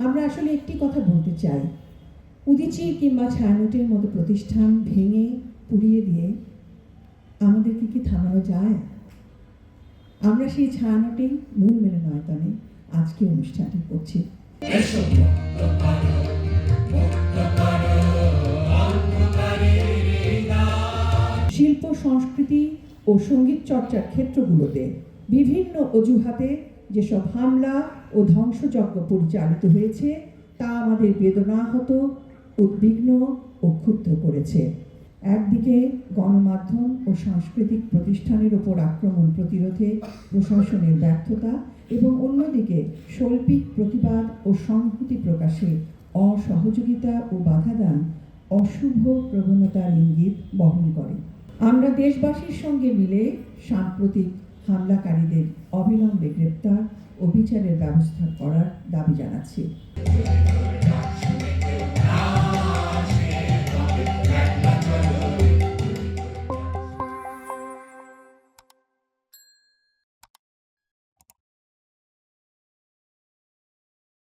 আমরা আসলে একটি কথা বলতে চাই, উদীচী কিংবা ছায়ানটের মতো প্রতিষ্ঠান ভেঙে পুড়িয়ে দিয়ে আমাদেরকে কি থামানো যায়? আমরা সেই ছায়ানটেই মূল মিলনায়তনে আজকে অনুষ্ঠানটি করছি। শিল্প, সংস্কৃতি ও সঙ্গীত চর্চার ক্ষেত্রগুলোতে বিভিন্ন অজুহাতে যেসব হামলা ও ধ্বংসযজ্ঞ পরিচালিত হয়েছে তা আমাদের বেদনাহত, উদ্বিগ্ন ও ক্ষুব্ধ করেছে। একদিকে গণমাধ্যম ও সাংস্কৃতিক প্রতিষ্ঠানের ওপর আক্রমণ প্রতিরোধে প্রশাসনের ব্যর্থতা এবং অন্যদিকে শৈল্পিক প্রতিবাদ ও সংহতি প্রকাশে অসহযোগিতা ও বাধাদান অশুভ প্রবণতার ইঙ্গিত বহন করে। আমরা দেশবাসীর সঙ্গে মিলে সাম্প্রতিক হামলাকারীদের অবিলম্বে গ্রেপ্তার ও বিচারের ব্যবস্থা করার দাবি জানাচ্ছি।